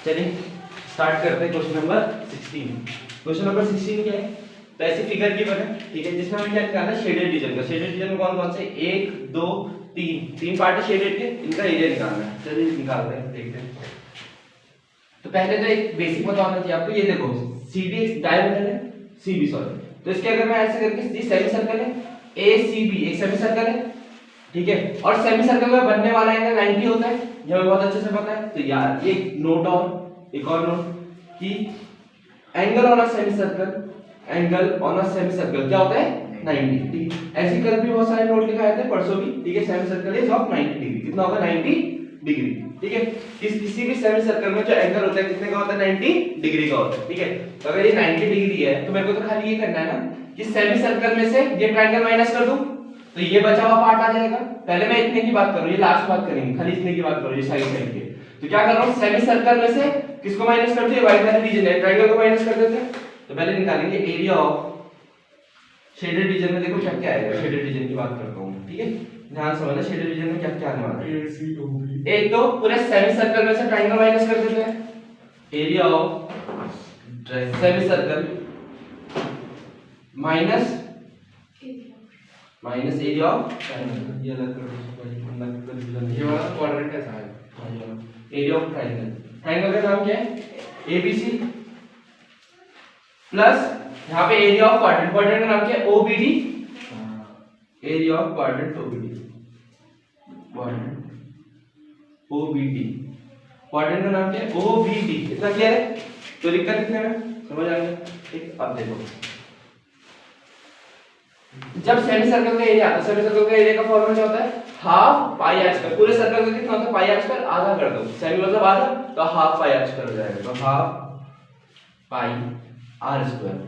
चलिए स्टार्ट करते हैं क्वेश्चन नंबर 16। क्वेश्चन नंबर 16 क्या है? तो ऐसी फिगर की बने, ठीक है, जिसमें हमें क्या निकालना है? शेडेड रीजन का। शेडेड रीजन में कौन कौन से? 1 2 3 पार्ट है शेडेड के, इनका एरिया निकालना है। चलिए निकालते हैं, देखते हैं। तो पहले तो एक बेसिक पता होना चाहिए आपको। ये देखो CD एक डायमीटर है, CB सॉरी, तो इसके अगर मैं ऐसे करके, ये सेमी सर्कल है, ACB एक सेमी सर्कल है, ठीक है, और सेमी सर्कल में बनने वाला एंगल 90 होता है, ये हमें बहुत अच्छे से पता है। तो यार ये नोट, और एक और नोट कि angle on a semi circle, angle on a semi circle क्या होता है? 90, ठीक है। ऐसी कर भी बहुत सारे नोट लिखाए थे परसों भी, ठीक है। Semi circle is of 90 degree, कितना होगा? 90 डिग्री, ठीक है। किसी भी सेमी सर्कल में जो एंगल होता है कितने का होता है? 90 डिग्री का होता है, ठीक है। तो अगर ये 90 डिग्री है तो मेरे को तो खाली ये करना है ना कि सेमी सर्कल में से ये ट्रायंगल माइनस कर दूं, तो ये बचा हुआ पार्ट आ जाएगा। पहले मैं इतने की बात कर रहा हूं, ये लास्ट बात करेंगे, खाली इतने की बात करो, ये साइड साइड के। तो क्या कर रहा हूं? सेमी सर्कल में से किसको माइनस करते हैं? वाइट वाला रीजन है, ट्रायंगल को माइनस कर देते हैं। तो पहले निकालेंगे एरिया ऑफ शेडेड रीजन में। देखो क्या क्या आएगा, शेडेड रीजन की बात करता हूं, ठीक है। ध्यान से समझना शेडेड रीजन में क्या क्या आने वाला है। एक तो पूरे सेमी सर्कल में से ट्रायंगल माइनस कर देते हैं, area of semi circle minus area of triangle. ये अलग कर दो, ये वाला क्वाड्रेंट है साहब। Area of triangle. ट्रायंगल का नाम क्या है? ABC प्लस यहाँ पे एरिया ऑफ क्वाड्रेंट, क्वाड्रेंट का नाम क्या है? OBD, area of quadrant OBD, quadrant OBD, quadrant का नाम क्या है? OBD। इतना क्लियर है? तो दिक्कत कितने में समझ आ गया? ठीक, अब देखो जब सेमी सर्कल का एरिया आता है, सेमी सर्कल का एरिया का फॉर्मूला क्या होता है? Half pi r square. पूरे सर्कल का कितना होता है? पाई आर स्क्वायर, आधा कर दो, सेमी मतलब आधा, तो हाफ पाई आर स्क्वायर हो जाएगा। तो half pi r square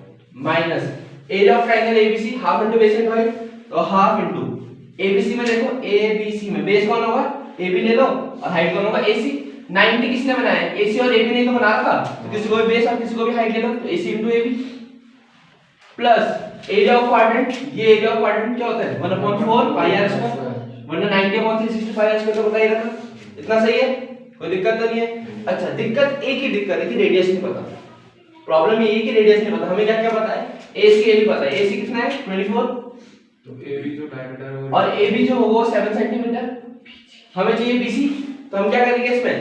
minus area of triangle ABC, half into base into height, तो हाफ इनटू ABC में देखो, ABC में बेस कौन होगा? AB ले लो, और हाइट कौन होगा? AC। 90 किसने बनाया है? AC और AB ने तो बना रखा, तो किसी को भी बेस और किसी को भी हाइट ले लो, तो AC into AB plus area of quadrant. ये एरिया ऑफ क्वाड्रेंट क्या होता है? 1/4 पाई आर स्क्वायर, वरना 90/360 पाई आर स्क्वायर तो बता ही रखा। इतना सही है, कोई दिक्कत तो नहीं है। अच्छा, दिक्कत एक ही दिक्कत है कि रेडियस नहीं पता। प्रॉब्लम ये है कि रेडियस नहीं पता। हमें क्या क्या पता है? AC AB पता है। AC कितना है? 24, तो AB जो डायमीटर है और AB जो होगा 7 सेंटीमीटर। हमें चाहिए BC, तो हम क्या करेंगे इसमें?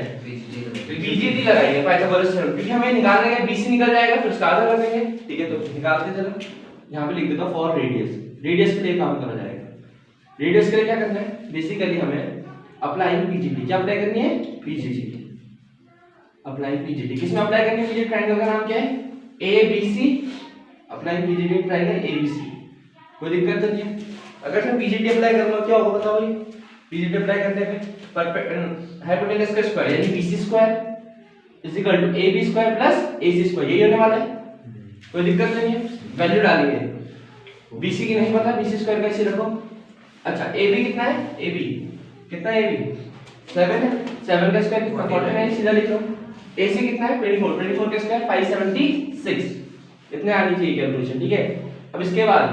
BGT लगाएंगे, पाइथागोरस थ्योरम, ठीक है। हमें निकालना है, BC निकल जाएगा, फिर उसका आधा कर देंगे, ठीक है। तो निकालते चलो, यहाँ पे लिख देता हूँ फॉर रेडियस। रेडियस के लिए काम करा जाएगा। रेडियस के लिए क्या करना है? बेसिकली हमें अप्लाइंग PGT। क्या अप्लाई करनी है? PGT। अप्लाइंग PGT किसमें अप्लाई करनी है? PGT ट्रायंगल का नाम क्या है? ABC। Applying PGT triangle ABC। कोई दिक्कत तो नहीं है। अगर मैं PGT अप्लाई कर लूं क्या होगा बताओ भाई? PGT अप्लाई करने पे हाइपोटेनस का स्क्वायर यानी BC square is equal to AB square plus AC square, यही होने वाला है। कोई दिक्कत नहीं है, वैल्यू डालेंगे। BC की नहीं पता, BC स्क्वायर का इसे रखो। अच्छा, AB कितना है? AB कितना है? AB 7 है, 7 का स्क्वायर कितना? 49, सीधा लिख लो। AC कितना है? 24, 24 का स्क्वायर 576। इतने आनी चाहिए कैलकुलेशन, ठीक है। अब इसके बाद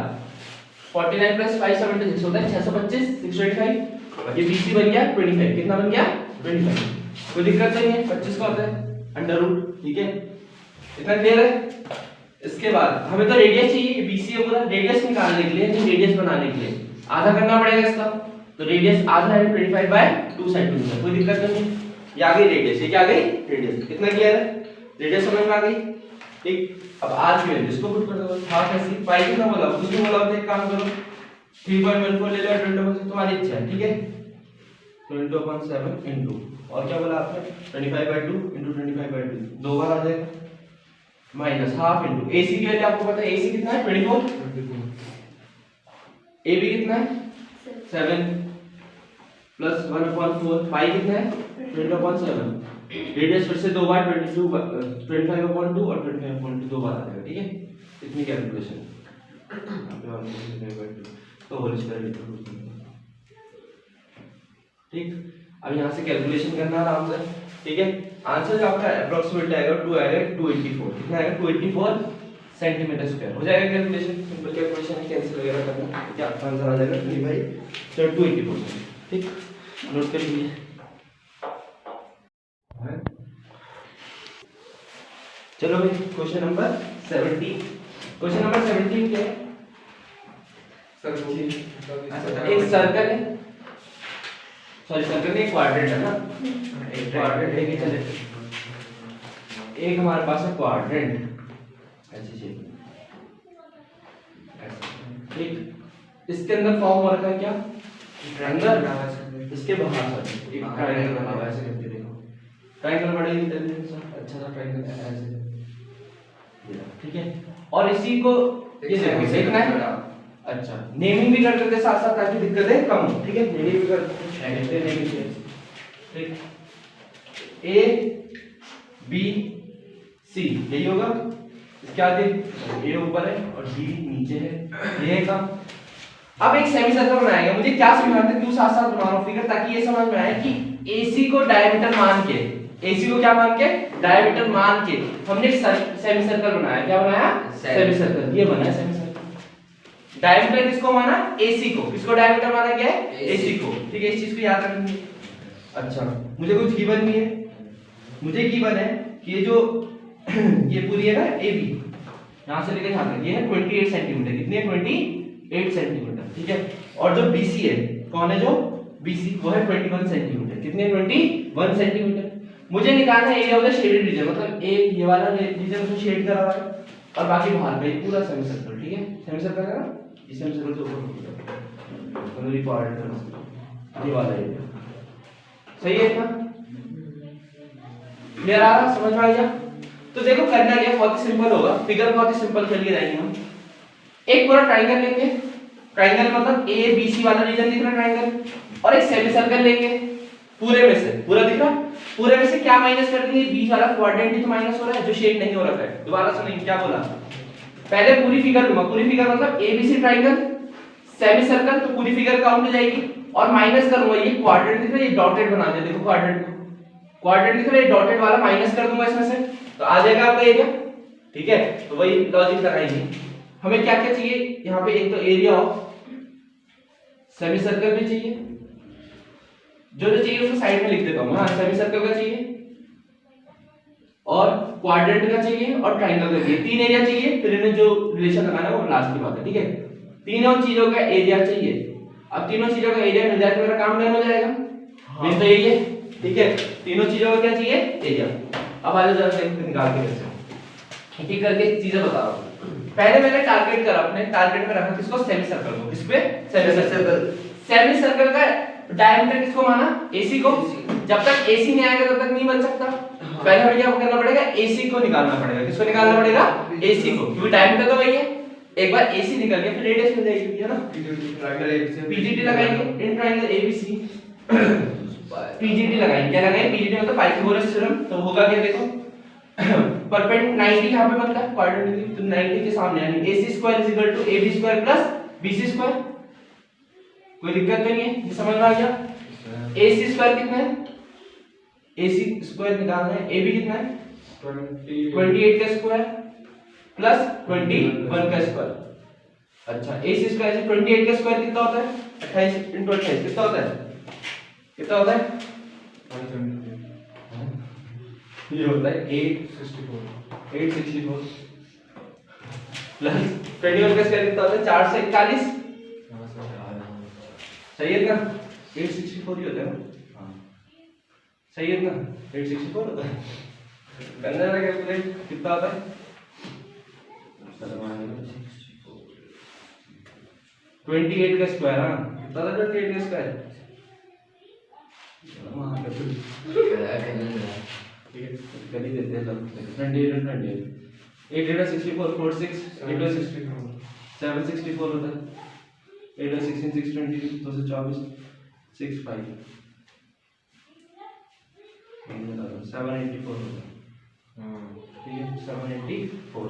49 प्लस 576 होता है 625, 685। ये BC बन गया 25। कितना बन गया? 25। कोई दिक्कत नहीं है, 25 का होता है अंडर रूट, ठीक है। इतना क्लियर है? इसके बाद हमें तो रेडियस चाहिए, BC है पूरा। रेडियस निकालने के लिए, रेडियस बनाने के लिए आधा करना पड़ेगा इसका, तो रेडियस आधा है 25/2 सेंटीमीटर। कोई दिक्कत नहीं है। ये आ गई रेडियस, ये क्या आ गई? रेडियस। कितना क्लियर है? रेडियस समझ में आ गई, ठीक। अब r की वैल्यू इसको पुट कर दो, हाफ ऐसी पाई कितना बोला? कुछ नहीं बोला, तो एक काम करो 3.14 ले लो, 20 तुम्हारी इच्छा है, ठीक है। 20/7 इनटू, और क्या बोला आपने? 25/2 इनटू 25/2, दो बार आ जाएगा, माइनस हाफ इनटू AC की वैल्यू आपको पता है। AC कितना है? 24। AB कितना है? 7 प्लस 1/4 पाई कितना है? 20/7। रेडियस फिर से दो बार 25/2 और 25/2 दो बार आ जाएगा, ठीक है। इतनी कैलकुलेशन तो होल स्क्वायर लिख लो, ठीक। अब यहाँ से कैलकुलेशन करना आराम से, ठीक है। आंसर जो आपका अप्रोक्सीमेटली आएगा 2 आएगा 284। कितना आएगा? 284 सेंटीमीटर स्क्वायर हो जाएगा कैलकुलेशन। सिंपल कैलकुलेशन है, कैंसिल वगैरह करना, क्या आंसर आ जाएगा 3 भाई 284, ठीक। नोट कर लीजिए। चलो भाई क्वेश्चन नंबर 17। क्वेश्चन नंबर 17 क्या है? एक सर्कल है, सॉरी सर्कल नहीं, क्वाड्रेंट है ना, एक क्वाड्रेंट लेके चले। एक हमारे पास है क्वाड्रेंट ऐसे शेप में, एक इसके अंदर फॉर्म हो रखा है क्या? ट्रायंगल, इसके बाहर सर एक ट्रायंगल बना हुआ है ऐसे करके देखो। ट्रायंगल बड़ा इंटेलिजेंस अच्छा सा ट्रायंगल ऐसे, ठीक है। और इसी को ये देखो देखना है। अच्छा, नेमिंग भी कर देते साथ साथ ताकि दिक्कतें कम हो, ठीक है। नेमिंग भी कर देते हैं, ठीक। ए बी सी यही होगा, इसके आगे ए ऊपर है और बी नीचे है, ये है काम। अब एक सेमी सर्कल बनाएगा, मुझे क्या समझाते हैं, क्यों साथ साथ बना रहा हूं फिगर, ताकि ये समझ में आए कि AC को डायमीटर मान के, AC को क्या मान के, डायमीटर मान के हमने सेमी सर्कल बनाया। क्या बनाया? Semi circle. ये बनाया सेमी सर्कल। डायमीटर किसको माना? AC को। किसको डायमीटर माना गया है? AC को, ठीक है। इस चीज को याद रखेंगे। अच्छा, मुझे कुछ गिवन भी है, मुझे गिवन है कि ये जो ये पूरी है ना AB, यहां से लेकर यहां तक ये है 28 सेंटीमीटर। कितनी है? 28 सेंटीमीटर, ठीक है। और जो BC है, कौन है जो BC, वो है 21 सेंटीमीटर। कितने? 21 सेंटीमीटर। मुझे निकालना है area of the shaded region, मतलब एक ये वाला रीजन उसमें शेड करा हुआ है और बाकी बाहर का ये पूरा सेमी सर्कल, ठीक है। सेमी सर्कल है ना, इस सेमी सर्कल के ऊपर मतलब ये पार्ट है, ये वाला एरिया सही है ना? क्लियर आ रहा? समझ में आ गया? तो देखो करना क्या, बहुत ही सिंपल होगा, फिगर बहुत ही सिंपल खेल के जाएंगे हम। एक पूरा ट्रायंगल लेंगे, ट्रायंगल मतलब ABC वाला रीजन दिख रहा है ट्रायंगल, और एक सेमी सर्कल लेंगे पूरे में से, पूरा दिख रहा, पूरे में से क्या माइनस कर देंगे? बीच वाला क्वाड्रेंट ही तो माइनस हो रहा है जो शेड नहीं हो रखा है। दोबारा सुनिए क्या बोला, पहले पूरी फिगर लूंगा, पूरी फिगर मतलब ABC ट्रायंगल सेमी सर्कल, तो पूरी फिगर काउंट हो जाएगी, और माइनस करूंगा ये क्वाड्रेंट दिख रहा है, ये डॉटेड बना दिया, देखो क्वाड्रेंट को, क्वाड्रेंट दिख रहा है, ये डॉटेड वाला माइनस कर दूंगा इसमें से, तो आ जाएगा आपका एरिया, ठीक है। तो वही लॉजिक लगाएंगे। हमें क्या क्या चाहिए यहाँ पे, एक तो एरिया ऑफ सेमी सर्कल भी चाहिए, जो चाहिए उसको साइड में लिख देता हूं। हाँ, सेमी सर्कल का चाहिए और क्वाड्रेंट का चाहिए और ट्रायंगल का चाहिए, तीन एरिया चाहिए। फिर इन्हें जो रिलेशन लगाना है वो लास्ट की बात है, ठीक है। तीनों चीजों का एरिया चाहिए। अब तीनों चीजों का एरिया मिल जाए तो मेरा काम डन हो जाएगा। मेन तो यही है, ठीक है। तीनों चीजों का क्या चाहिए? एरिया। अब आ जाओ जरा से निकाल के कैसे, एक एक करके चीजें बता रहा हूं। पहले मैंने टारगेट करा, अपने टारगेट में रखा किसको? सेमी सर्कल को। किस पे? Semi circle. सेमी सर्कल का डायमीटर किसको माना? AC को। जब तक AC नहीं आएगा तब तक नहीं बन सकता। पहले हमें क्या करना पड़ेगा? AC को निकालना पड़ेगा। किसको निकालना पड़ेगा? AC को, क्योंकि डायमीटर तो वही है। एक बार AC निकल गया फिर रेडियस मिल जाएगी, है ना। PGT लगाएंगे इन ट्रायंगल ABC, PGT लगाएंगे। क्या लगाएंगे? PGT मतलब पाइथागोरस थ्योरम। तो होगा क्या देखो, परपेंडिकुलर 90 यहां पे बनता है क्वाड्रेंट, तो 90 के सामने यानी AC² = AB² + BC²। कोई दिक्कत तो नहीं है, ये समझ में आ गया। AC² कितना है? AC² निकालना है। AB कितना है? 28 का स्क्वायर प्लस 21 का स्क्वायर। अच्छा, AC² से 28 का स्क्वायर कितना होता है? 28 × 28 कितना होता है? कितना होता है? ये होता है 864 प्लस 21 का स्क्वायर कितना होता है? 4 से 41। सही है ना? 864 ही होता है ना? हाँ सही है ना? 864 होता है। करना है कैलकुलेट, कितना होता है? 28 का स्क्वायर। हाँ कितना था? 28 का स्क्वायर। ठीक है, कर ही देते हैं सब। 28 × 28 8 × 64 46 8 × 64 764 होता है। 8 × 16 620 224 65 784 होता है। ठीक है, 784।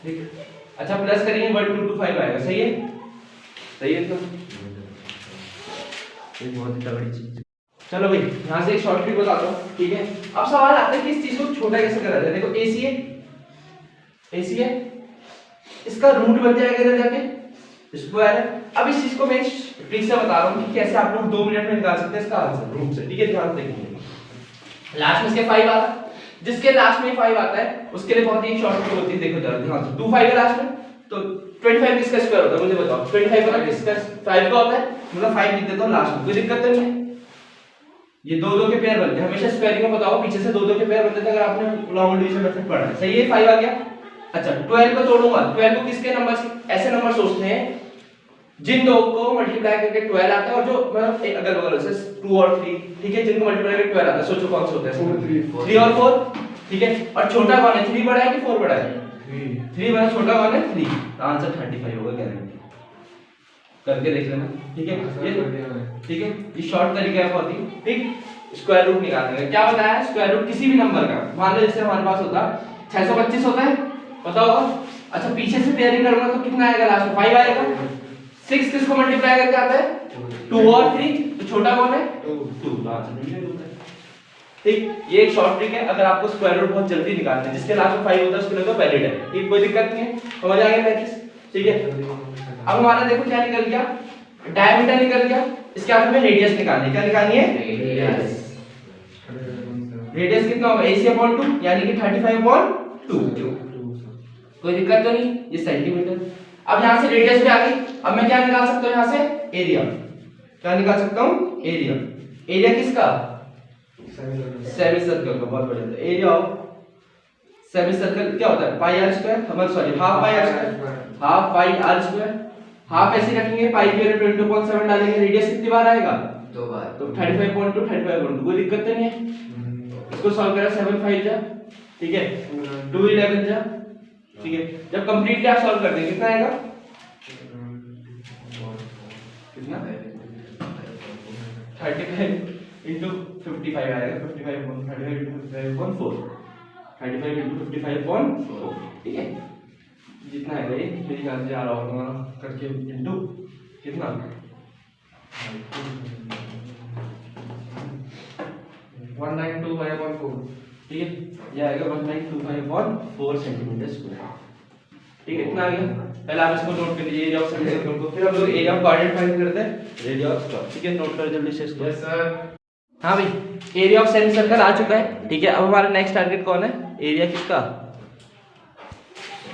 ठीक है, अच्छा प्लस करेंगे 1225 आएगा। सही है, सही है। तो ये बहुत ही तगड़ी चीज। चलो भाई यहाँ से एक शॉर्ट ट्रिक बताता हूँ, ठीक है। अब सवाल आता है कि इस चीज को छोटा कैसे करा जाए। देखो AC है, AC है, इसका रूट बन जाएगा इधर जाके, स्क्वायर है, अब इस चीज को मैं ट्रिक से बता रहा हूँ कि कैसे आप लोग 2 मिनट में निकाल सकते हैं इसका आंसर रूप से, ठीक है? ध्यान से देखिए, लास्ट में इसके 5 आता है, जिसके लास्ट में 5 आता है उसके लिए बहुत ही शॉर्ट ट्रिक होती है, देखो जरा ध्यान से। 2 5 है लास्ट में, तो 25 किसका स्क्वायर होता है मुझे बताओ? 25 का किसका 5 का होता है, मतलब 5 लिख देता हूं लास्ट में, कोई दिक्कत तो नहीं है। ये 2 के पेयर बनते हैं, हमेशा स्क्वायरिंग में बताओ पीछे से 2 के पेयर बनते थे अगर आपने लॉन्ग डिवीजन मेथड पढ़ा है, सही है? 5 आ गया। अच्छा 12 को तोड़ूंगा, 12 को किसके नंबर से, ऐसे नंबर सोचते हैं जिन दो को मल्टीप्लाई करके 12 आता है और जो मतलब अगल बगल से 2 और 3, ठीक है, जिनको मल्टीप्लाई करके 12 आता है, सोचो कौन सा होता है? 3 और 4, ठीक है। और छोटा कौन है? 3 बड़ा है कि 4 बड़ा है? 3 बड़ा, छोटा कौन है? 3। आंसर 35 होगा गारंटी, करके देख लेना, ठीक है? ये ठीक है, ये शॉर्ट तरीका है बहुत ही, ठीक? स्क्वायर रूट निकालने का क्या बताया? स्क्वायर रूट किसी भी नंबर का, मान लो जैसे हमारे पास होता 625 होता है, पता होगा। अच्छा पीछे से पेयरिंग करूंगा तो कितना आएगा लास्ट में? 5 आएगा। 6 किसको मल्टीप्लाई करके आता है? 2 और 3, तो छोटा कौन है? 2। ठीक, ये एक शॉर्ट ट्रिक है, अगर आपको स्क्वायर रूट बहुत जल्दी निकालना है, जिसके लास्ट में 5 होता है उसके लिए तो वैलिड है, ठीक, कोई दिक्कत नहीं है, समझ आ गया प्रैक्टिस, ठीक है? अब हमारा देखो क्या निकल गया, डायमीटर निकल गया, इसके बाद हमें रेडियस निकालनी है, क्या निकालनी है? रेडियस। रेडियस कितना होगा? AC/2 यानी कि 35/2, कोई दिक्कत तो नहीं, ये सेंटीमीटर। अब यहाँ से रेडियस भी आ गई, अब मैं क्या निकाल सकता हूँ यहाँ से? एरिया। क्या निकाल सकता हूँ? एरिया। एरिया किसका? सेमी सर्कल का, बहुत बढ़िया। एरिया ऑफ सेमी सर्कल क्या होता है? पाई आर स्क्वायर, हमारा sorry half pi r square, half pi r square, half ऐसे रखेंगे, पाई की वैल्यू 22.7 डालेंगे, रेडियस कितनी बार आएगा? 2 बार, तो 35.2 35.2, कोई दिक्कत तो नहीं है। इसको सॉल्व करा 7 5 जा, ठीक है, 2 11 जा, ठीक है। जब कंप्लीटली आप सॉल्व कर देंगे कितना आएगा? कितना? 35 into 55 आएगा, 55 35 into 55.4, 35 into 55.4, ठीक है। जितना है ये मेरी ख्याल से आ रहा होगा करके इनटू कितना 1925/4, ठीक है, ये आएगा 1925/4 सेंटीमीटर स्क्वायर, ठीक है, इतना आ गया। पहले आप इसको नोट कर लीजिए एरिया ऑफ सेमी सर्कल को, फिर हम लोग एरिया ऑफ क्वाड्रेंट फाइंड करते हैं, रेडियस ऑफ स्क्वायर, ठीक है, नोट कर जल्दी से इसको। Yes sir. हाँ भाई, एरिया ऑफ सेमी सर्कल आ चुका है, ठीक है। अब हमारा नेक्स्ट टारगेट कौन है? एरिया किसका?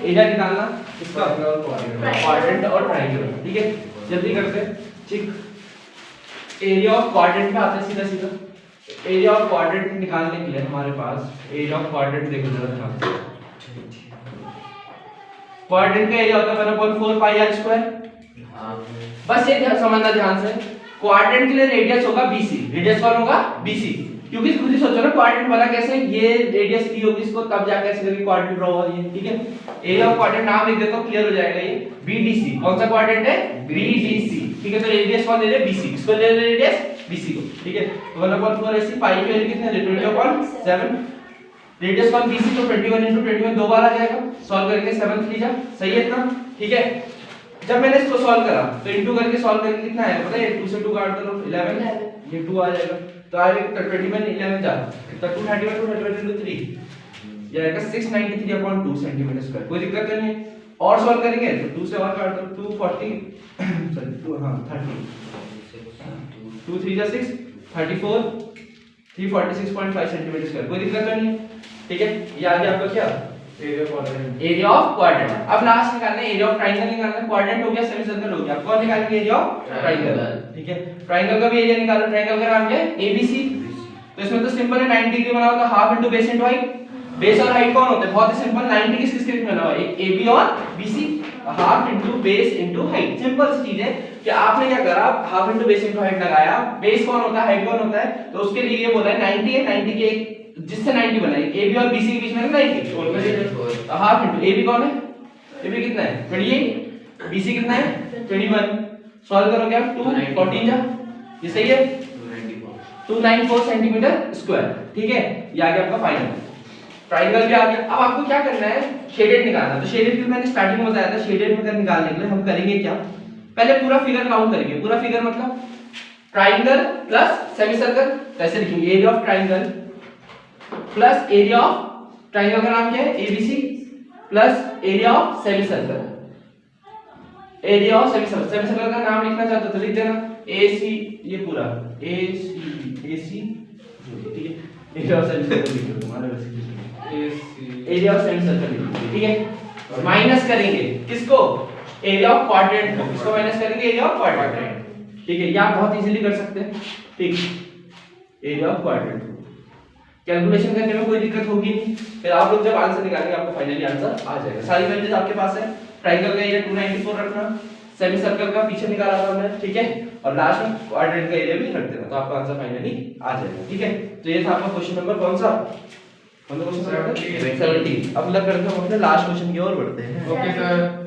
एरिया निकालना किसका? क्वाड्रेंट और ट्रायंगल, ठीक है, जल्दी करते हैं, ठीक। एरिया ऑफ क्वाड्रेंट पे आते हैं सीधा सीधा। एरिया ऑफ क्वाड्रेंट निकालने के लिए हमारे पास एरिया ऑफ क्वाड्रेंट देखो जरा ध्यान से। क्वाड्रेंट का एरिया होता है 1/4 पाई आर स्क्वायर। बस ये समझना ध्यान से, क्वाड्रेंट के लिए रेडियस होगा BC। रेडियस कौन होगा? BC, क्योंकि खुद ही सोचो ना क्वाड्रेंट बना कैसे, ये रेडियस दी होगी इसको तब जाके ऐसे करके क्वाड्रेंट ड्रॉ होगा, ये ठीक है। एरिया ऑफ क्वाड्रेंट नाम लिख देता हूं, क्लियर हो जाएगा ये। BDC, कौन सा क्वाड्रेंट है? BDC, ठीक है। तो रेडियस कौन ले रहे? BC, इसको ले रहे रेडियस BC को, ठीक है। 1/4 ऐसी पाई की वैल्यू कितनी है? 20.7। रेडियस कौन? BC, तो 21 into 21 दो बार आ जाएगा, सॉल्व करके 7 3 जा, सही है इतना, ठीक है। जब मैंने इसको सॉल्व करा तो इनटू करके सॉल्व करके कितना आएगा पता है? 2 से 2 काट दो 11, ये 2 आ जाएगा, तो आएगा 21 11 जा, कितना 231 into 3, ये आएगा 693/2 सेंटीमीटर स्क्वायर, कोई दिक्कत नहीं है। और सॉल्व करेंगे तो 2 से और काट दो, 240 सॉरी 2 हां 30, 2 3 जा 6 34 346.5 सेंटीमीटर स्क्वायर, कोई दिक्कत नहीं है, ठीक है। ये आ गया आपका क्या? Area of quadrant. अब लास्ट निकालना है एरिया ऑफ ट्रायंगल निकालना है। क्वाड्रेंट हो गया, सेमी सर्कल हो गया, अब कौन निकालेंगे? एरिया ऑफ ट्रायंगल, ठीक है। ट्रायंगल का भी एरिया निकालो, ट्रायंगल का नाम क्या है? ABC। तो इसमें तो सिंपल है, 90 डिग्री बना होता है, half into base into height. Base और हाइट कौन होते हैं? बहुत ही सिंपल, 90 किस किसके बीच में बना हुआ है? एक AB और BC, half into base into height. Simple सी चीज है कि आपने क्या करा, half into base into height लगाया, बेस कौन होता है, हाइट कौन होता है, तो उसके लिए ये बोला है 90 है, 90 के एक जिससे 90 बना है, AB और BC के बीच में है 90, तो हाफ इनटू AB कौन है? AB कितना है? 28, BC कितना है? 21, सॉल्व करो क्या? 214 जा, ये सही है, 294 सेंटीमीटर स्क्वायर, ठीक है। ये आ गया आपका फाइनल। ट्रायंगल भी आ गया। अब आपको क्या करना है? शेडेड निकालना। तो शेडेड भी मैंने स्टार्टिंग में बताया था, शेडेड में निकालने के लिए हम करेंगे क्या, पहले पूरा फिगर काउंट करेंगे। पूरा फिगर मतलब ट्रायंगल प्लस सेमी सर्कल, कैसे लिखेंगे? Area of triangle plus area of triangle का नाम क्या है? ABC plus area of semi circle. Area of semi circle, semi circle का नाम लिखना चाहते हो तो लिख देना AC, ये पूरा AC, ठीक है। एरिया ऑफ सेमी सर्कल लिख दो तुम्हारे वैसे एरिया ऑफ सेमी सर्कल लिख दो, ठीक है। माइनस करेंगे किसको, एरिया ऑफ क्वाड्रेंट को, किसको माइनस करेंगे, एरिया ऑफ क्वाड्रेंट, ठीक है। या बहुत इजीली कर सकते हैं, ठीक, एरिया ऑफ क्वाड्रेंट। कैलकुलेशन करने में कोई दिक्कत होगी नहीं, फिर आप लोग जब आंसर निकालेंगे आपको फाइनली आंसर आ जाएगा। सारी वैल्यूज आपके पास है। ट्रायंगल का एरिया 294 रखना, सेमी सर्कल का पीछे निकाला था हमने, ठीक है, और लास्ट में क्वाड्रेंट का एरिया भी रख देना, तो आपका आंसर फाइनली आ जाएगा, ठीक है। तो ये था आपका क्वेश्चन नंबर कौन सा, कौन सा क्वेश्चन नंबर 17। अब लग करके हम अपने लास्ट क्वेश्चन की ओर बढ़ते हैं। Okay sir.